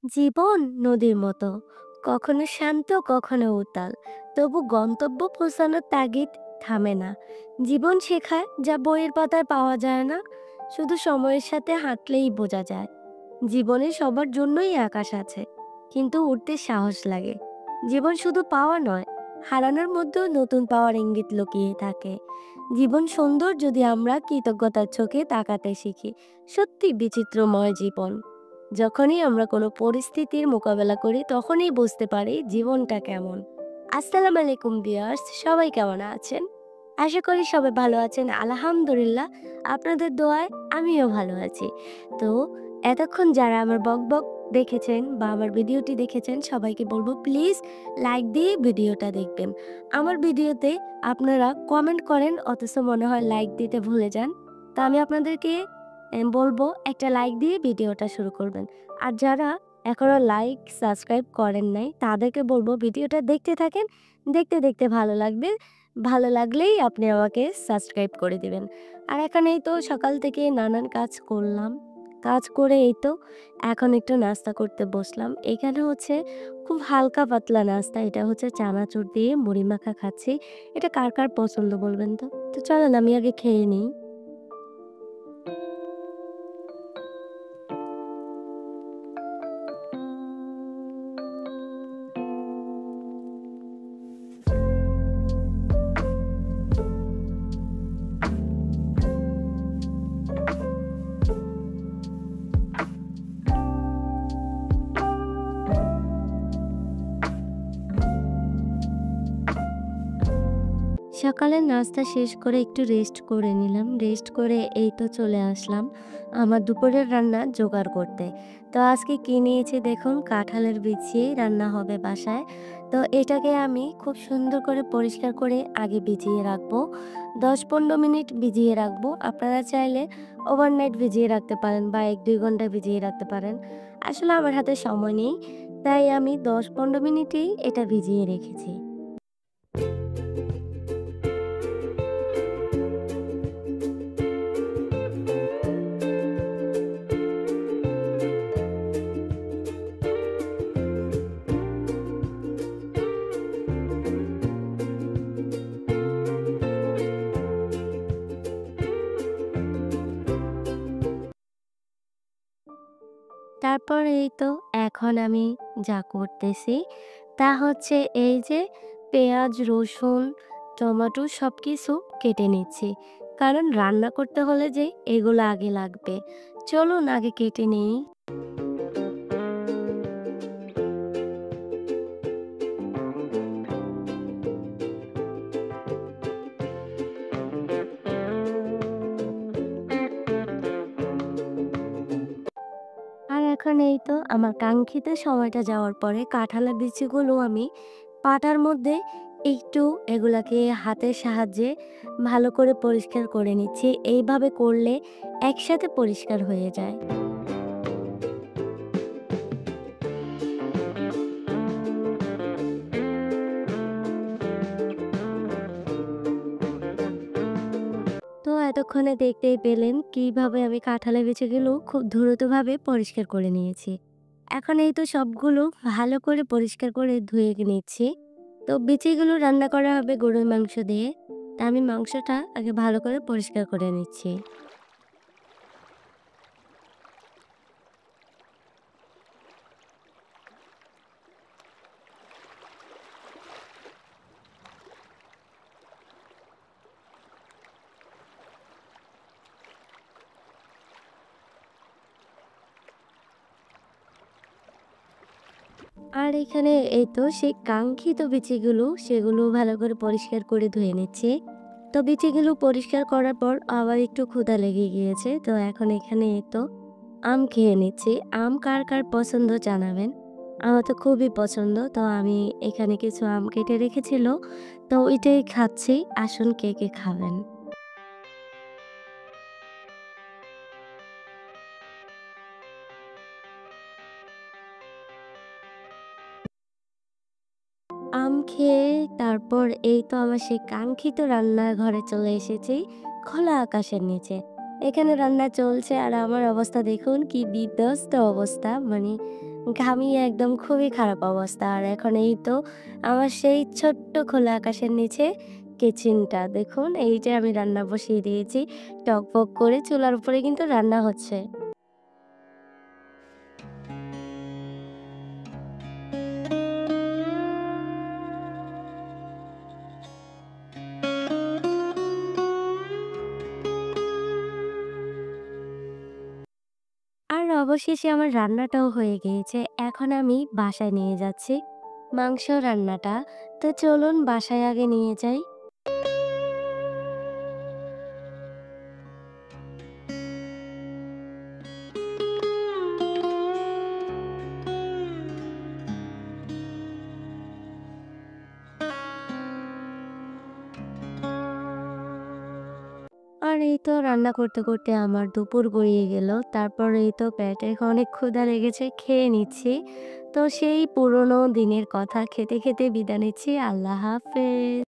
জীবন নদীর মতো, কখনো শান্ত কখনো উত্তাল। তবু গন্তব্য পৌঁছানোর তাগিদ থামে না। জীবন শেখায় যা বইয়ের পাতায় পাওয়া যায় না, শুধু সময়ের সাথে হাঁটলেই বোঝা যায়। জীবনে সবার জন্যই আকাশ আছে, কিন্তু উঠতে সাহস লাগে। জীবন শুধু পাওয়া নয়, হারানোর মধ্যেও নতুন পাওয়ার ইঙ্গিত লুকিয়ে থাকে। জীবন সুন্দর যদি আমরা কৃতজ্ঞতার চোখে তাকাতে শিখি। সত্যি বিচিত্রময় জীবন। যখনই আমরা কোনো পরিস্থিতির মোকাবেলা করি তখনই বুঝতে পারি জীবনটা কেমন। আসসালামু আলাইকুম ভিউয়ার্স, সবাই কেমন আছেন? আশা করি সবাই ভালো আছেন। আলহামদুলিল্লাহ, আপনাদের দোয়ায় আমিও ভালো আছি। তো এতক্ষণ যারা আমার বকবক দেখেছেন বা আমার ভিডিওটি দেখেছেন, সবাইকে বলবো প্লিজ লাইক দিয়ে ভিডিওটা দেখবেন। আমার ভিডিওতে আপনারা কমেন্ট করেন অথচ মনে হয় লাইক দিতে ভুলে যান। তো আমি আপনাদেরকে বলবো একটা লাইক দিয়ে ভিডিওটা শুরু করবেন। আর যারা এখনো লাইক সাবস্ক্রাইব করেন নাই তাদেরকে বলবো ভিডিওটা দেখতে থাকেন। দেখতে দেখতে ভালো লাগবে। ভালো লাগলেই আপনি আমাকে সাবস্ক্রাইব করে দিবেন। আর এখানেই তো সকাল থেকে নানান কাজ করলাম। কাজ করে এই তো এখন একটু নাস্তা করতে বসলাম। এখানে হচ্ছে খুব হালকা পাতলা নাস্তা। এটা হচ্ছে চানাচুর দিয়ে মুড়ি মাখা খাচ্ছি। এটা কার কার পছন্দ বলবেন তো? তো চলেন আমি আগে খেয়ে নিই। সকালের নাস্তা শেষ করে একটু রেস্ট করে নিলাম। রেস্ট করে এই তো চলে আসলাম আমার দুপুরের রান্না জোগাড় করতে। তো আজকে কি নিয়েছি দেখুন, কাঁঠালের বিচি রান্না হবে বাসায়। তো এটাকে আমি খুব সুন্দর করে পরিষ্কার করে আগে ভিজিয়ে রাখবো। ১০-১৫ মিনিট ভিজিয়ে রাখবো। আপনারা চাইলে ওভারনাইট ভিজিয়ে রাখতে পারেন বা ১-২ ঘন্টা ভিজিয়ে রাখতে পারেন। আসলে আমার হাতে সময় নেই, তাই আমি ১০-১৫ মিনিটেই এটা ভিজিয়ে রেখেছি। তারপর এই তো এখন আমি যা করতেছি তা হচ্ছে এই যে পেঁয়াজ, রসুন, টমেটো সবকিছু কেটে নিচ্ছি। কারণ রান্না করতে হলে যে এগুলো আগে লাগবে। চলুন আগে কেটে নেই। আর এখন এই তো আমার কাঙ্ক্ষিত সময়টা যাওয়ার পরে কাঁঠালের বিচিগুলো আমি পাটার মধ্যে একটু এগুলাকে হাতের সাহায্যে ভালো করে পরিষ্কার করে নিচ্ছি। এইভাবে করলে একসাথে পরিষ্কার হয়ে যায়। তো এতক্ষণে দেখতেই পেলেন কিভাবে আমি কাঁঠালের বিচিগুলো খুব দ্রুতভাবে পরিষ্কার করে নিয়েছি। এখন এই তো সবগুলো ভালো করে পরিষ্কার করে ধুয়ে নিচ্ছি। তো বিচিগুলো রান্না করা হবে গরুর মাংস দিয়ে। তা আমি মাংসটা আগে ভালো করে পরিষ্কার করে নিচ্ছি। আর এখানে এই তো সেই কাঙ্ক্ষিত বিচিগুলো সেগুলো ভালো করে পরিষ্কার করে ধুয়ে নিচ্ছি। তো বিচিগুলো পরিষ্কার করার পর আবার একটু ক্ষুধা লেগে গিয়েছে। তো এখন এখানে এই তো আম খেয়ে নিচ্ছি। আম কার কার পছন্দ জানাবেন। আমার তো খুবই পছন্দ। তো আমি এখানে কিছু আম কেটে রেখেছিল। তো ওইটাই খাচ্ছি। আসুন কে কে খাবেন। আম খেয়ে তারপর এই তো আমার সেই কাঙ্ক্ষিত রান্নাঘরে চলে এসেছি, খোলা আকাশের নিচে। এখানে রান্না চলছে আর আমার অবস্থা দেখুন কি বিধ্বস্ত অবস্থা। মানে ঘামিয়ে একদম খুবই খারাপ অবস্থা। আর এখন এই তো আমার সেই ছোট্ট খোলা আকাশের নিচে কিচেনটা দেখুন, এই যে আমি রান্না বসিয়ে দিয়েছি। টকবক করে চুলার উপরে কিন্তু রান্না হচ্ছে। আর অবশেষে আমার রান্নাটাও হয়ে গিয়েছে। এখন আমি বাসায় নিয়ে যাচ্ছি মাংস রান্নাটা। তো চলুন বাসায় আগে নিয়ে যাই। আর এই তো রান্না করতে, করতে আমার দুপুর গড়িয়ে গেল। তারপর এই তো পেটে অনেক ক্ষুধা লেগেছে, খেয়ে নিচ্ছি। তো সেই পুরনো দিনের কথা খেতে, খেতে বিদায় নিচ্ছি। আল্লাহ হাফেজ।